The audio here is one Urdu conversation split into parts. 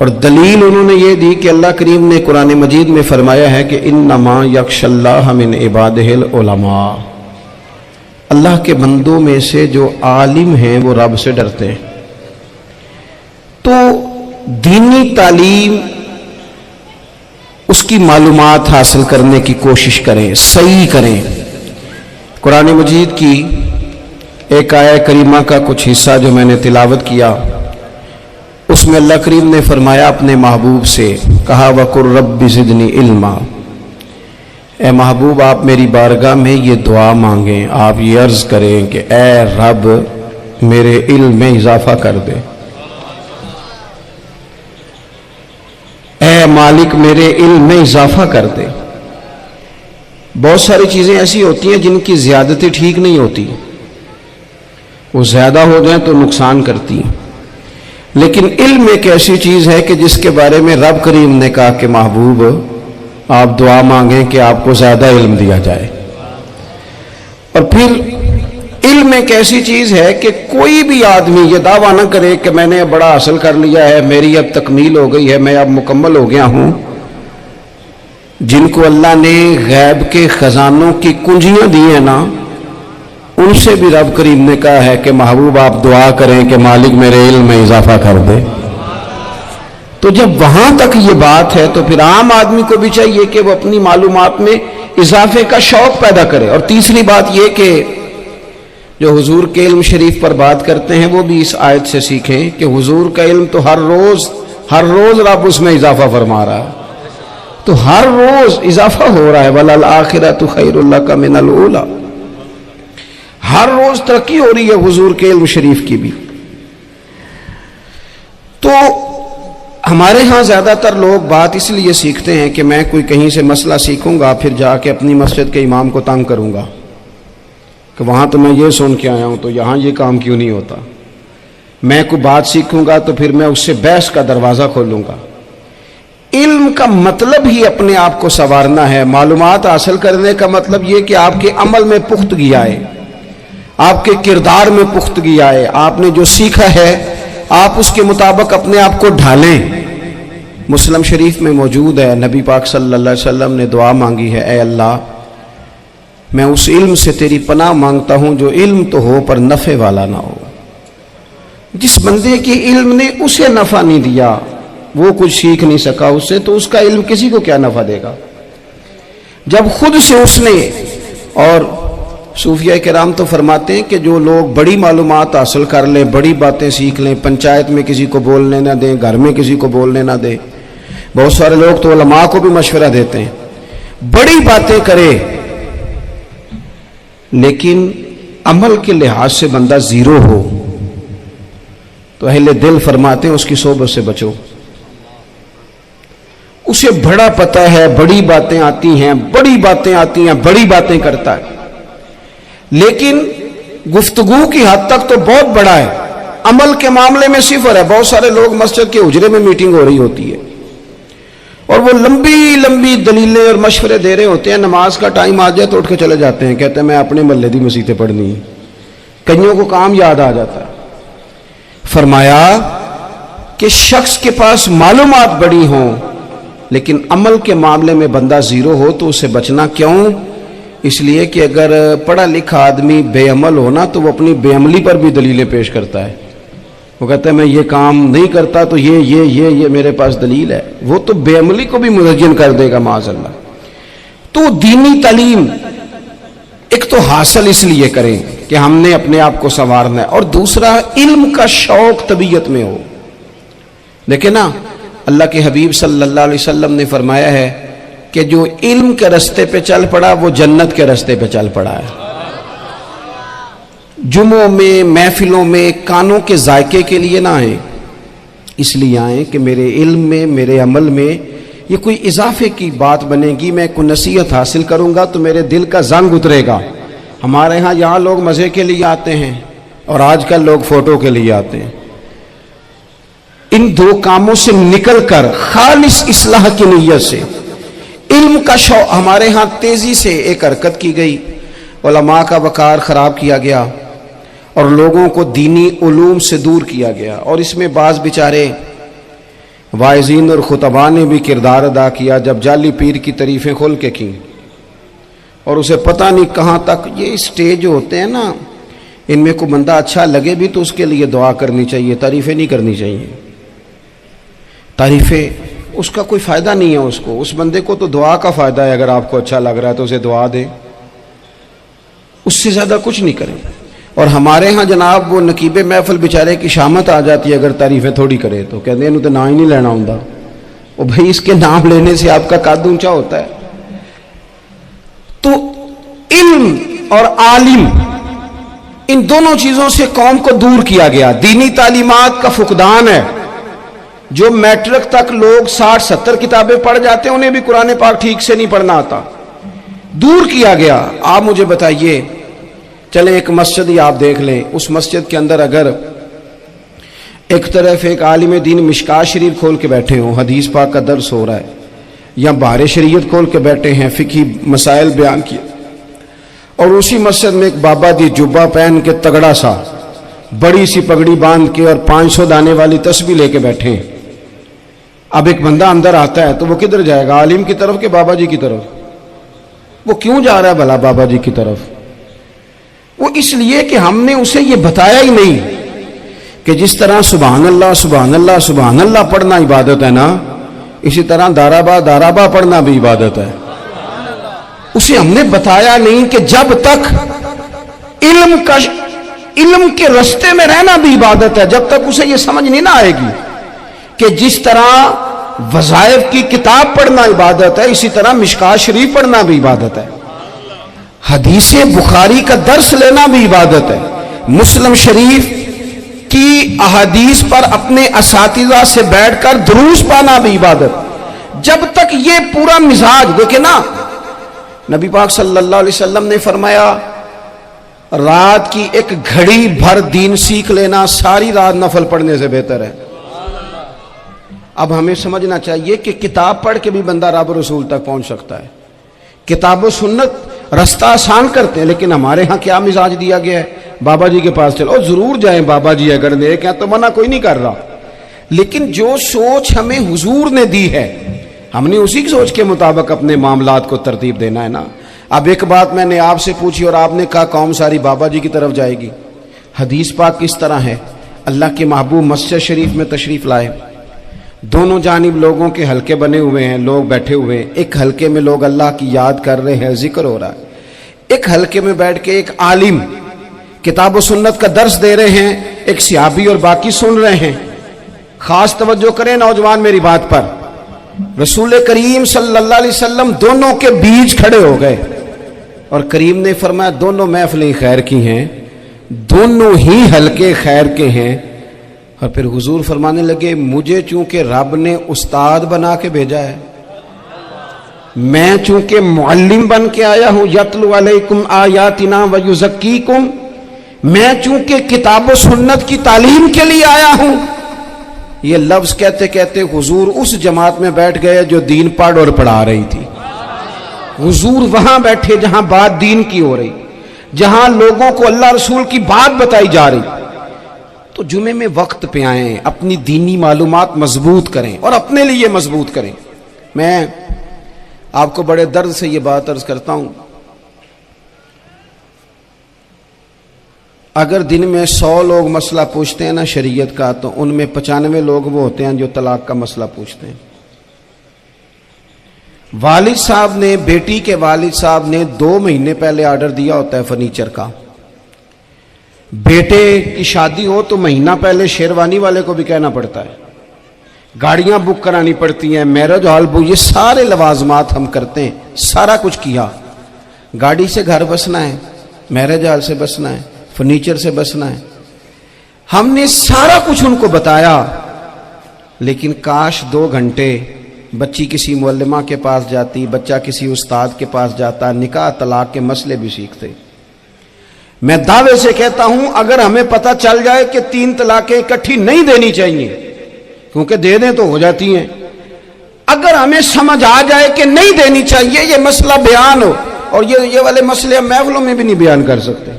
اور دلیل انہوں نے یہ دی کہ اللہ کریم نے قرآن مجید میں فرمایا ہے کہ انما یخشی اللہ من عبادہ العلماء، اللہ کے بندوں میں سے جو عالم ہیں وہ رب سے ڈرتے ہیں۔ تو دینی تعلیم، اس کی معلومات حاصل کرنے کی کوشش کریں، صحیح کریں۔ قرآن مجید کی ایک آیہ کریمہ کا کچھ حصہ جو میں نے تلاوت کیا، اس میں اللہ کریم نے فرمایا اپنے محبوب سے، کہا وَقُلْ رَبِّ زِدْنِي عِلْمًا، اے محبوب آپ میری بارگاہ میں یہ دعا مانگیں، آپ یہ عرض کریں کہ اے رب میرے علم میں اضافہ کر دے، اے مالک میرے علم میں اضافہ کر دے۔ بہت ساری چیزیں ایسی ہوتی ہیں جن کی زیادتی ٹھیک نہیں ہوتی، وہ زیادہ ہو جائیں تو نقصان کرتی ہیں، لیکن علم ایک ایسی چیز ہے کہ جس کے بارے میں رب کریم نے کہا کہ محبوب آپ دعا مانگیں کہ آپ کو زیادہ علم دیا جائے۔ اور پھر علم ایک ایسی چیز ہے کہ کوئی بھی آدمی یہ دعویٰ نہ کرے کہ میں نے بڑا حاصل کر لیا ہے، میری اب تکمیل ہو گئی ہے، میں اب مکمل ہو گیا ہوں۔ جن کو اللہ نے غیب کے خزانوں کی کنجیاں دی ہیں نا، ان سے بھی رب کریم نے کہا ہے کہ محبوب آپ دعا کریں کہ مالک میرے علم میں اضافہ کر دے۔ تو جب وہاں تک یہ بات ہے تو پھر عام آدمی کو بھی چاہیے کہ وہ اپنی معلومات میں اضافے کا شوق پیدا کرے۔ اور تیسری بات یہ کہ جو حضور کے علم شریف پر بات کرتے ہیں وہ بھی اس آیت سے سیکھیں کہ حضور کا علم تو ہر روز رب اس میں اضافہ فرما رہا ہے، تو ہر روز اضافہ ہو رہا ہے۔ وَلَلْآخِرَةُ خَيْرٌ لَكَ مِنَ الْأُولَىٰ، ہر روز ترقی ہو رہی ہے حضور کے علم شریف کی بھی۔ تو ہمارے ہاں زیادہ تر لوگ بات اس لیے سیکھتے ہیں کہ میں کوئی کہیں سے مسئلہ سیکھوں گا پھر جا کے اپنی مسجد کے امام کو تنگ کروں گا کہ وہاں تو میں یہ سن کے آیا ہوں تو یہاں یہ کام کیوں نہیں ہوتا۔ میں کوئی بات سیکھوں گا تو پھر میں اس سے بحث کا دروازہ کھولوں گا۔ علم کا مطلب ہی اپنے آپ کو سنوارنا ہے، معلومات حاصل کرنے کا مطلب یہ کہ آپ کے عمل میں پختگی آئے، آپ کے کردار میں پختگی آئے، آپ نے جو سیکھا ہے آپ اس کے مطابق اپنے آپ کو ڈھالیں۔ مسلم شریف میں موجود ہے، نبی پاک صلی اللہ علیہ وسلم نے دعا مانگی ہے، اے اللہ میں اس علم سے تیری پناہ مانگتا ہوں جو علم تو ہو پر نفع والا نہ ہو۔ جس بندے کے علم نے اسے نفع نہیں دیا، وہ کچھ سیکھ نہیں سکا اس سے، تو اس کا علم کسی کو کیا نفع دے گا؟ جب خود سے اس نے، اور صوفیہ کرام تو فرماتے ہیں کہ جو لوگ بڑی معلومات حاصل کر لیں، بڑی باتیں سیکھ لیں، پنچایت میں کسی کو بولنے نہ دیں، گھر میں کسی کو بولنے نہ دیں، بہت سارے لوگ تو علماء کو بھی مشورہ دیتے ہیں، بڑی باتیں کرے لیکن عمل کے لحاظ سے بندہ زیرو ہو تو اہل دل فرماتے ہیں اس کی صحبت سے بچو۔ اسے بڑا پتہ ہے، بڑی باتیں آتی ہیں، بڑی باتیں کرتا ہے، لیکن گفتگو کی حد تک تو بہت بڑا ہے، عمل کے معاملے میں صفر ہے۔ بہت سارے لوگ مسجد کے حجرے میں میٹنگ ہو رہی ہوتی ہے اور وہ لمبی دلیلیں اور مشورے دے رہے ہوتے ہیں، نماز کا ٹائم آ جائے تو اٹھ کے چلے جاتے ہیں، کہتے ہیں میں اپنے محلے دی مسیتیں پڑھنی ہیں۔ کئیوں کو کام یاد آ جاتا ہے۔ فرمایا کہ شخص کے پاس معلومات بڑی ہوں لیکن عمل کے معاملے میں بندہ زیرو ہو تو اسے بچنا کیوں؟ اس لیے کہ اگر پڑھا لکھا آدمی بے عمل ہونا تو وہ اپنی بے عملی پر بھی دلیلیں پیش کرتا ہے، وہ کہتا ہے میں یہ کام نہیں کرتا تو یہ میرے پاس دلیل ہے، وہ تو بے عملی کو بھی مزین کر دے گا معاذ اللہ۔ تو دینی تعلیم ایک تو حاصل اس لیے کریں کہ ہم نے اپنے آپ کو سنوارنا ہے، اور دوسرا علم کا شوق طبیعت میں ہو۔ دیکھیں نا، اللہ کے حبیب صلی اللہ علیہ وسلم نے فرمایا ہے کہ جو علم کے رستے پہ چل پڑا وہ جنت کے رستے پہ چل پڑا ہے۔ جمعوں میں، محفلوں میں کانوں کے ذائقے کے لیے نہ آئیں، اس لیے آئیں کہ میرے علم میں، میرے عمل میں یہ کوئی اضافے کی بات بنے گی، میں کوئی نصیحت حاصل کروں گا تو میرے دل کا زنگ اترے گا۔ ہمارے ہاں یہاں لوگ مزے کے لیے آتے ہیں اور آج کل لوگ فوٹو کے لیے آتے ہیں۔ ان دو کاموں سے نکل کر خالص اصلاح کی نیت سے علم کا شوق، ہمارے ہاں تیزی سے ایک حرکت کی گئی، علماء کا وقار خراب کیا گیا اور لوگوں کو دینی علوم سے دور کیا گیا، اور اس میں بعض بیچارے واعظین اور خطباء نے بھی کردار ادا کیا جب جعلی پیر کی تعریفیں کھول کے کی، اور اسے پتہ نہیں کہاں تک یہ اسٹیج ہوتے ہیں نا، ان میں کوئی بندہ اچھا لگے بھی تو اس کے لیے دعا کرنی چاہیے، تعریفیں نہیں کرنی چاہیے۔ تعریفیں اس کا کوئی فائدہ نہیں ہے، اس بندے کو تو دعا کا فائدہ ہے، اگر آپ کو اچھا لگ رہا ہے تو اسے دعا دیں، اس سے زیادہ کچھ نہیں کریں۔ اور ہمارے ہاں جناب وہ نقیب محفل بیچارے کی شامت آ جاتی ہے اگر تعریفیں تھوڑی کرے تو، کہتے ہیں انہوں تو نام ہی نہیں لینا ہوں، وہ بھائی اس کے نام لینے سے آپ کا قد اونچا ہوتا ہے۔ تو علم اور عالم ان دونوں چیزوں سے قوم کو دور کیا گیا، دینی تعلیمات کا فقدان ہے۔ جو میٹرک تک لوگ 60-70 کتابیں پڑھ جاتے ہیں انہیں بھی قرآن پاک ٹھیک سے نہیں پڑھنا آتا، دور کیا گیا۔ آپ مجھے بتائیے، چلیں ایک مسجد ہی آپ دیکھ لیں، اس مسجد کے اندر اگر ایک طرف ایک عالم دین مشکات شریف کھول کے بیٹھے ہوں، حدیث پاک کا درس ہو رہا ہے، یا بہار شریعت کھول کے بیٹھے ہیں، فقہی مسائل بیان کیے، اور اسی مسجد میں ایک بابا جی جبہ پہن کے تگڑا سا بڑی سی پگڑی باندھ کے اور 500 دانے والی تسبیح لے کے بیٹھے ہیں، اب ایک بندہ اندر آتا ہے تو وہ کدھر جائے گا، عالم کی طرف کہ بابا جی کی طرف؟ وہ کیوں جا رہا ہے بھلا بابا جی کی طرف؟ وہ اس لیے کہ ہم نے اسے یہ بتایا ہی نہیں کہ جس طرح سبحان اللہ سبحان اللہ سبحان اللہ پڑھنا عبادت ہے نا، اسی طرح دارابا پڑھنا بھی عبادت ہے۔ اسے ہم نے بتایا نہیں کہ جب تک علم کے رستے میں رہنا بھی عبادت ہے، جب تک اسے یہ سمجھ نہیں نہ آئے گی کہ جس طرح وظائف کی کتاب پڑھنا عبادت ہے اسی طرح مشکات شریف پڑھنا بھی عبادت ہے، حدیث بخاری کا درس لینا بھی عبادت ہے، مسلم شریف کی احادیث پر اپنے اساتذہ سے بیٹھ کر دروس پانا بھی عبادت۔ جب تک یہ پورا مزاج دیکھیں نا، نبی پاک صلی اللہ علیہ وسلم نے فرمایا رات کی ایک گھڑی بھر دین سیکھ لینا ساری رات نفل پڑھنے سے بہتر ہے۔ اب ہمیں سمجھنا چاہیے کہ کتاب پڑھ کے بھی بندہ رب رسول تک پہنچ سکتا ہے، کتاب و سنت رستہ آسان کرتے ہیں، لیکن ہمارے ہاں کیا مزاج دیا گیا ہے، بابا جی کے پاس چلو، ضرور جائیں بابا جی اگر نیک ہیں تو منع کوئی نہیں کر رہا، لیکن جو سوچ ہمیں حضور نے دی ہے ہم نے اسی کی سوچ کے مطابق اپنے معاملات کو ترتیب دینا ہے نا۔ اب ایک بات میں نے آپ سے پوچھی اور آپ نے کہا قوم ساری بابا جی کی طرف جائے گی، حدیث پاک کس طرح ہے؟ اللہ کے محبوب مسجد شریف میں تشریف لائے، دونوں جانب لوگوں کے حلقے بنے ہوئے ہیں، لوگ بیٹھے ہوئے ہیں، ایک حلقے میں لوگ اللہ کی یاد کر رہے ہیں، ذکر ہو رہا ہے، ایک حلقے میں بیٹھ کے ایک عالم کتاب و سنت کا درس دے رہے ہیں، ایک صحابی اور باقی سن رہے ہیں۔ خاص توجہ کریں نوجوان میری بات پر، رسول کریم صلی اللہ علیہ وسلم دونوں کے بیچ کھڑے ہو گئے اور کریم نے فرمایا دونوں محفلیں خیر کی ہیں، دونوں ہی حلقے خیر کے ہیں۔ اور پھر حضور فرمانے لگے مجھے چونکہ رب نے استاد بنا کے بھیجا ہے، میں چونکہ معلم بن کے آیا ہوں، یتلو علیکم آیاتنا ویزکیکم، میں چونکہ کتاب و سنت کی تعلیم کے لیے آیا ہوں۔ یہ لفظ کہتے کہتے حضور اس جماعت میں بیٹھ گئے جو دین پڑھ اور پڑھا رہی تھی، حضور وہاں بیٹھے جہاں بات دین کی ہو رہی، جہاں لوگوں کو اللہ رسول کی بات بتائی جا رہی۔ تو جمعے میں وقت پہ آئیں، اپنی دینی معلومات مضبوط کریں اور اپنے لیے مضبوط کریں۔ میں آپ کو بڑے درد سے یہ بات عرض کرتا ہوں، اگر دن میں 100 لوگ مسئلہ پوچھتے ہیں نا شریعت کا، تو ان میں 95 لوگ وہ ہوتے ہیں جو طلاق کا مسئلہ پوچھتے ہیں۔ والد صاحب نے، بیٹی کے والد صاحب نے 2 مہینے پہلے آرڈر دیا ہوتا ہے فرنیچر کا، بیٹے کی شادی ہو تو مہینہ پہلے شیروانی والے کو بھی کہنا پڑتا ہے، گاڑیاں بک کرانی پڑتی ہیں، میرج ہال بک، یہ سارے لوازمات ہم کرتے ہیں، سارا کچھ کیا، گاڑی سے گھر بسنا ہے، میرج ہال سے بسنا ہے، فرنیچر سے بسنا ہے، ہم نے سارا کچھ ان کو بتایا، لیکن کاش 2 گھنٹے بچی کسی معلمہ کے پاس جاتی، بچہ کسی استاد کے پاس جاتا، نکاح طلاق کے مسئلے بھی سیکھتے۔ میں دعوے سے کہتا ہوں اگر ہمیں پتہ چل جائے کہ 3 طلاقیں اکٹھی نہیں دینی چاہیے، کیونکہ دے دیں تو ہو جاتی ہیں، اگر ہمیں سمجھ آ جائے کہ نہیں دینی چاہیے، یہ مسئلہ بیان ہو، اور یہ والے مسئلے ہم محفلوں میں بھی نہیں بیان کر سکتے،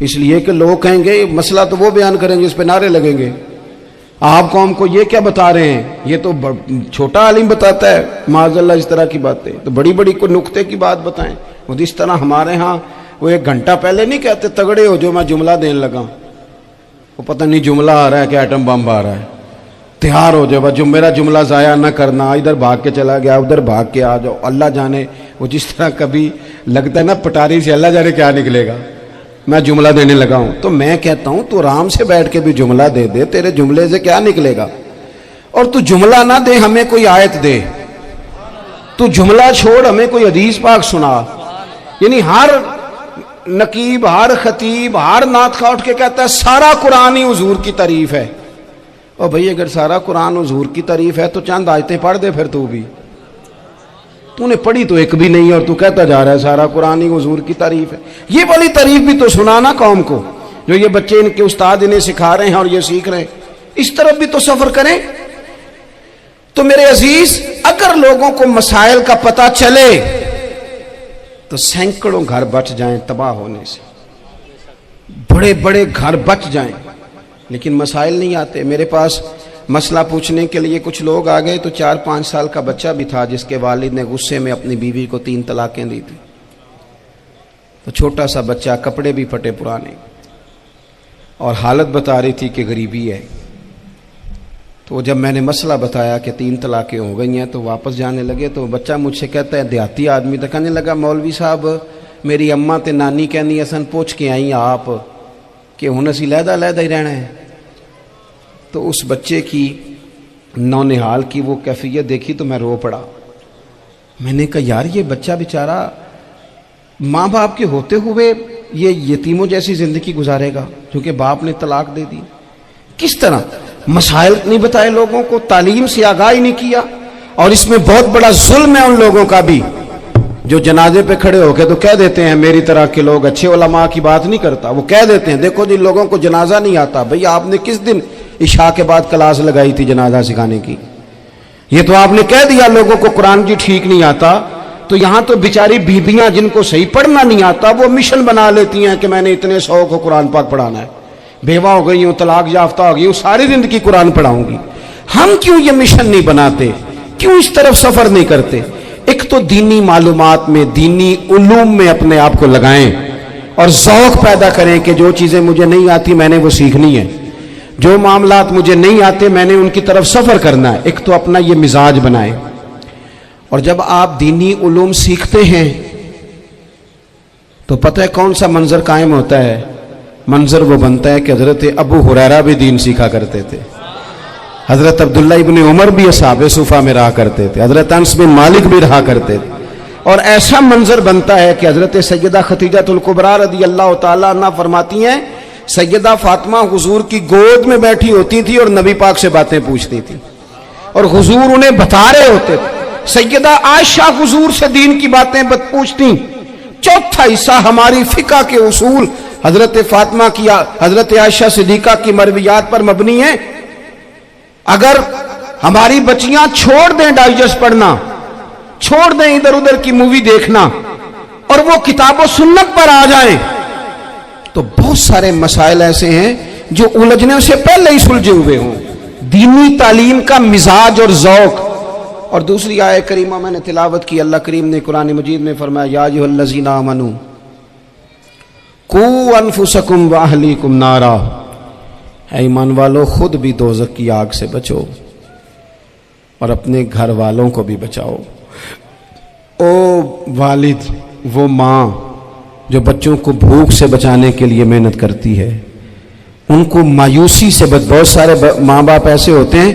اس لیے کہ لوگ کہیں گے مسئلہ تو وہ بیان کریں گے جس پہ نعرے لگیں گے، آپ قوم کو یہ کیا بتا رہے ہیں؟ یہ تو چھوٹا عالم بتاتا ہے معاذ اللہ اس طرح کی باتیں، تو بڑی بڑی کوئی نقطے کی بات بتائیں۔ وہ جس طرح ہمارے ہاں وہ 1 گھنٹہ پہلے نہیں کہتے تگڑے ہو جو میں جملہ دینے لگا، وہ پتہ نہیں جملہ آ رہا ہے کہ ایٹم بم آ رہا ہے، تیار ہو جاؤ، جو میرا جملہ ضائع نہ کرنا، ادھر بھاگ کے چلا گیا ادھر بھاگ کے آ جاؤ، اللہ جانے وہ جس طرح کبھی لگتا ہے نا پٹاری سے، اللہ جانے کیا نکلے گا، میں جملہ دینے لگا ہوں۔ تو میں کہتا ہوں تو آرام سے بیٹھ کے بھی جملہ دے دے، تیرے جملے سے کیا نکلے گا؟ اور تو جملہ نہ دے، ہمیں کوئی آیت دے، تو جملہ چھوڑ ہمیں کوئی حدیث پاک سنا۔ یعنی ہر نقیب، ہر خطیب، ہر نعت خواہ اٹھ کے کہتا ہے سارا قرآن ہی حضور کی تعریف ہے۔ اور بھئی اگر سارا قرآن حضور کی تعریف ہے تو چند آیتیں پڑھ دے پھر تو بھی، تو نے پڑھی تو ایک بھی نہیں اور تو کہتا جا رہا ہے سارا قرآن ہی حضور کی تعریف ہے۔ یہ والی تعریف بھی تو سنانا قوم کو، جو یہ بچے ان کے استاد انہیں سکھا رہے ہیں اور یہ سیکھ رہے ہیں، اس طرف بھی تو سفر کریں۔ تو میرے عزیز، اگر لوگوں کو مسائل کا پتہ چلے تو سینکڑوں گھر بچ جائیں تباہ ہونے سے، بڑے بڑے گھر بچ جائیں، لیکن مسائل نہیں آتے۔ میرے پاس مسئلہ پوچھنے کے لیے کچھ لوگ آ گئے، تو 4-5 سال کا بچہ بھی تھا جس کے والد نے غصے میں اپنی بیوی کو 3 طلاقیں دی تھی۔ تو چھوٹا سا بچہ، کپڑے بھی پھٹے پرانے، اور حالت بتا رہی تھی کہ غریبی ہے۔ تو جب میں نے مسئلہ بتایا کہ 3 طلاقیں ہو گئی ہیں تو واپس جانے لگے، تو بچہ مجھ سے کہتا ہے، دیہاتی آدمی تو کہنے لگا، مولوی صاحب میری اماں تے نانی کہنی اسن پوچھ کے آئی آپ کہ ہن اسی لہدا لہدا ہی رہنا ہے۔ تو اس بچے کی نونہال کی وہ کیفیت دیکھی تو میں رو پڑا۔ میں نے کہا یار یہ بچہ بیچارہ ماں باپ کے ہوتے ہوئے یہ یتیموں جیسی زندگی گزارے گا کیونکہ باپ نے طلاق دے دی۔ کس طرح مسائل نہیں بتائے لوگوں کو، تعلیم سے آگاہی نہیں کیا۔ اور اس میں بہت بڑا ظلم ہے ان لوگوں کا بھی جو جنازے پہ کھڑے ہو کے تو کہہ دیتے ہیں، میری طرح کے لوگ اچھے علماء کی بات نہیں کرتا، وہ کہہ دیتے ہیں دیکھو جن لوگوں کو جنازہ نہیں آتا۔ بھئی آپ نے کس دن عشاء کے بعد کلاس لگائی تھی جنازہ سکھانے کی؟ یہ تو آپ نے کہہ دیا لوگوں کو قرآن کی ٹھیک نہیں آتا، تو یہاں تو بیچاری بیبیاں جن کو صحیح پڑھنا نہیں آتا وہ مشن بنا لیتی ہیں کہ میں نے اتنے 100 کو قرآن پاک پڑھانا ہے، بیوہ ہو گئی ہوں، طلاق یافتہ ہو گئی ہوں، ساری زندگی قرآن پڑھاؤں گی۔ ہم کیوں یہ مشن نہیں بناتے؟ کیوں اس طرف سفر نہیں کرتے؟ ایک تو دینی معلومات میں، دینی علوم میں اپنے آپ کو لگائیں اور ذوق پیدا کریں کہ جو چیزیں مجھے نہیں آتی میں نے وہ سیکھنی ہے، جو معاملات مجھے نہیں آتے میں نے ان کی طرف سفر کرنا ہے۔ ایک تو اپنا یہ مزاج بنائیں، اور جب آپ دینی علوم سیکھتے ہیں تو پتہ ہے کون سا منظر قائم ہوتا ہے؟ منظر وہ بنتا ہے کہ حضرت ابو ہریرہ بھی دین سیکھا کرتے تھے، حضرت عبداللہ ابن عمر بھی اصحاب صفہ میں رہا کرتے تھے، حضرت انس بن مالک بھی رہا کرتے تھے، اور ایسا منظر بنتا ہے کہ حضرت سیدہ خدیجہ الکبریٰ رضی اللہ تعالیٰ عنہ فرماتی ہیں سیدہ فاطمہ حضور کی گود میں بیٹھی ہوتی تھی اور نبی پاک سے باتیں پوچھتی تھی اور حضور انہیں بتا رہے ہوتے تھے۔ سیدہ عائشہ حضور سے دین کی باتیں پوچھتی۔ چوتھا حصہ ہماری فقہ کے اصول حضرت فاطمہ کی، حضرت عائشہ صدیقہ کی مرویات پر مبنی ہیں۔ اگر ہماری بچیاں چھوڑ دیں ڈائجسٹ پڑھنا، چھوڑ دیں ادھر ادھر کی مووی دیکھنا اور وہ کتاب و سنت پر آ جائیں تو بہت سارے مسائل ایسے ہیں جو الجھنے سے پہلے ہی سلجھے ہوئے ہوں۔ دینی تعلیم کا مزاج اور ذوق۔ اور دوسری آیت کریمہ میں نے تلاوت کی، اللہ کریم نے قرآن مجید میں فرمایا یا ایھا الذین آمنوا قوا انفسکم واہلیکم نارا، اے ایمان والو خود بھی دوزخ کی آگ سے بچو اور اپنے گھر والوں کو بھی بچاؤ۔ او والد، وہ ماں جو بچوں کو بھوک سے بچانے کے لیے محنت کرتی ہے، ان کو مایوسی سے بہت سارے ماں باپ ایسے ہوتے ہیں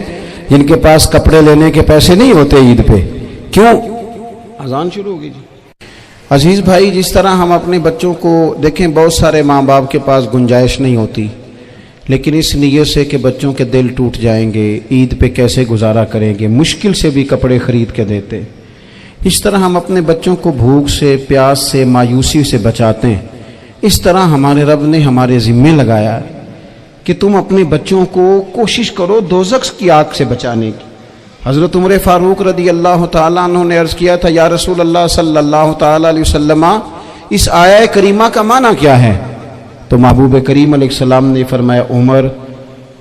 جن کے پاس کپڑے لینے کے پیسے نہیں ہوتے عید پہ۔ کیوں؟ اذان شروع ہوگی جی۔ عزیز بھائی، جس طرح ہم اپنے بچوں کو دیکھیں، بہت سارے ماں باپ کے پاس گنجائش نہیں ہوتی، لیکن اس نیت سے کہ بچوں کے دل ٹوٹ جائیں گے، عید پہ کیسے گزارا کریں گے، مشکل سے بھی کپڑے خرید کے دیتے۔ اس طرح ہم اپنے بچوں کو بھوک سے، پیاس سے، مایوسی سے بچاتے ہیں۔ اس طرح ہمارے رب نے ہمارے ذمے لگایا ہے کہ تم اپنے بچوں کو کوشش کرو دوزخ کی آگ سے بچانے کی۔ حضرت عمر فاروق رضی اللہ تعالیٰ عنہ نے عرض کیا تھا یا رسول اللہ صلی اللہ تعالیٰ علیہ وسلم، اس آیہ کریمہ کا معنی کیا ہے؟ تو محبوب کریم علیہ السلام نے فرمایا عمر،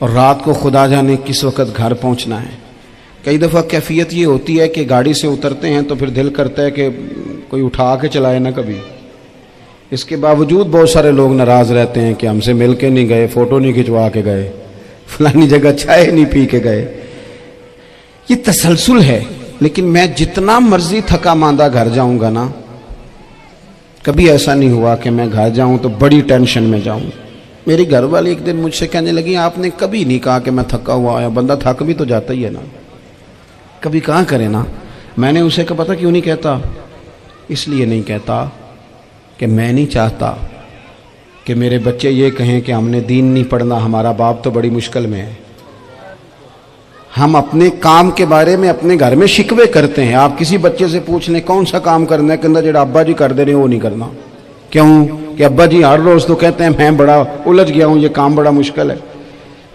اور رات کو خدا جانے کس وقت گھر پہنچنا ہے. کئی دفعہ کیفیت یہ ہوتی ہے کہ گاڑی سے اترتے ہیں تو پھر دل کرتا ہے کہ کوئی اٹھا کے چلائے نہ کبھی. اس کے باوجود بہت سارے لوگ ناراض رہتے ہیں کہ ہم سے مل کے نہیں گئے، فوٹو نہیں کھنچوا کے گئے، فلانی جگہ چائے نہیں پی کے گئے. یہ تسلسل ہے. لیکن میں جتنا مرضی تھکا ماندہ گھر جاؤں گا نا، کبھی ایسا نہیں ہوا کہ میں گھر جاؤں تو بڑی ٹینشن میں جاؤں. میری گھر والی ایک دن مجھ سے کہنے لگی آپ نے کبھی نہیں کہا کہ میں تھکا ہوا آیا. بندہ تھک بھی تو جاتا ہی ہے نا، کبھی کہاں کرے نا. میں نے اسے کہا پتہ کیوں نہیں کہتا؟ اس لیے نہیں کہتا کہ میں نہیں چاہتا کہ میرے بچے یہ کہیں کہ ہم نے دین نہیں پڑھنا، ہمارا باپ تو بڑی مشکل میں ہے. ہم اپنے کام کے بارے میں اپنے گھر میں شکوے کرتے ہیں. آپ کسی بچے سے پوچھ لیں کون سا کام کرنا ہے، کہنا جڑا ابا جی کر دے رہے ہیں وہ نہیں کرنا. کیوں؟ کہ ابا جی ہر روز تو کہتے ہیں میں بڑا الجھ گیا ہوں، یہ کام بڑا مشکل ہے.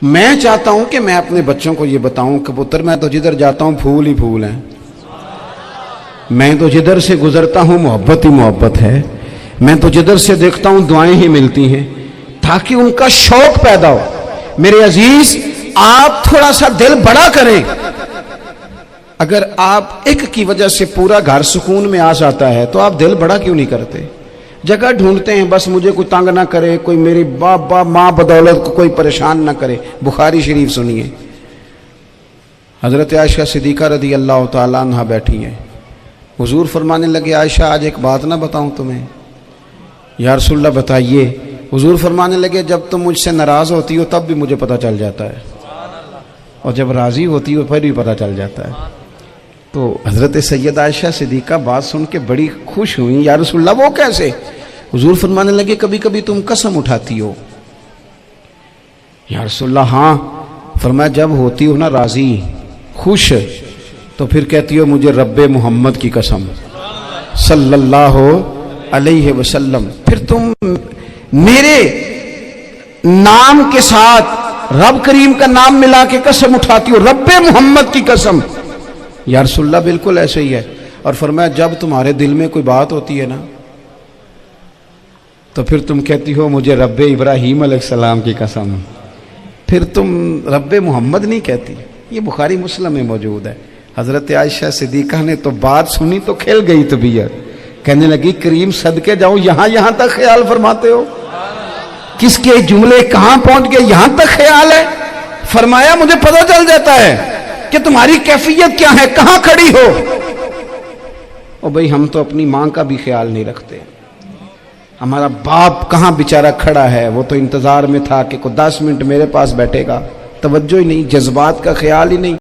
میں چاہتا ہوں کہ میں اپنے بچوں کو یہ بتاؤں کہ پتر میں تو جدھر جاتا ہوں پھول ہی پھول ہیں، میں تو جدھر سے گزرتا ہوں محبت ہی محبت ہے، میں تو جدھر سے دیکھتا ہوں دعائیں ہی ملتی ہیں، تاکہ ان کا شوق پیدا ہو. میرے عزیز آپ تھوڑا سا دل بڑا کریں. اگر آپ ایک کی وجہ سے پورا گھر سکون میں آ جاتا ہے تو آپ دل بڑا کیوں نہیں کرتے؟ جگہ ڈھونڈتے ہیں بس مجھے کوئی تنگ نہ کرے، کوئی میری باپ ماں بدولت کو کوئی پریشان نہ کرے. بخاری شریف سنیے، حضرت عائشہ صدیقہ رضی اللہ تعالیٰ عنہ بیٹھی ہیں. حضور فرمانے لگے عائشہ آج ایک بات نہ بتاؤں تمہیں؟ یا رسول اللہ بتائیے. حضور فرمانے لگے جب تم مجھ سے ناراض ہوتی ہو تب بھی مجھے پتہ چل جاتا ہے، اور جب راضی ہوتی ہو پھر بھی پتہ چل جاتا ہے. تو حضرت سید عائشہ صدیقہ بات سن کے بڑی خوش ہوئی. یا رسول اللہ وہ کیسے؟ حضور فرمانے لگے کبھی کبھی تم قسم اٹھاتی ہو. یا رسول اللہ ہاں. فرمایا جب ہوتی ہو نا راضی خوش تو پھر کہتی ہو مجھے رب محمد کی قسم صلی اللہ علیہ وسلم. پھر تم میرے نام کے ساتھ رب کریم کا نام ملا کے قسم اٹھاتی ہو رب محمد کی قسم. یا رسول اللہ بالکل ایسے ہی ہے. اور فرمایا جب تمہارے دل میں کوئی بات ہوتی ہے نا تو پھر تم کہتی ہو مجھے رب ابراہیم علیہ السلام کی قسم، پھر تم رب محمد نہیں کہتی. یہ بخاری مسلم میں موجود ہے. حضرت عائشہ صدیقہ نے تو بات سنی تو کھل گئی طبیعت، کہنے لگی کریم صدقے جاؤں یہاں تک خیال فرماتے ہو؟ کس کے جملے کہاں پہنچ گئے، یہاں تک خیال ہے. فرمایا مجھے پتہ چل جاتا ہے کہ تمہاری کیفیت کیا ہے، کہاں کھڑی ہو. او بھئی ہم تو اپنی ماں کا بھی خیال نہیں رکھتے. ہمارا باپ کہاں بیچارہ کھڑا ہے، وہ تو انتظار میں تھا کہ کوئی 10 منٹ میرے پاس بیٹھے گا. توجہ ہی نہیں، جذبات کا خیال ہی نہیں.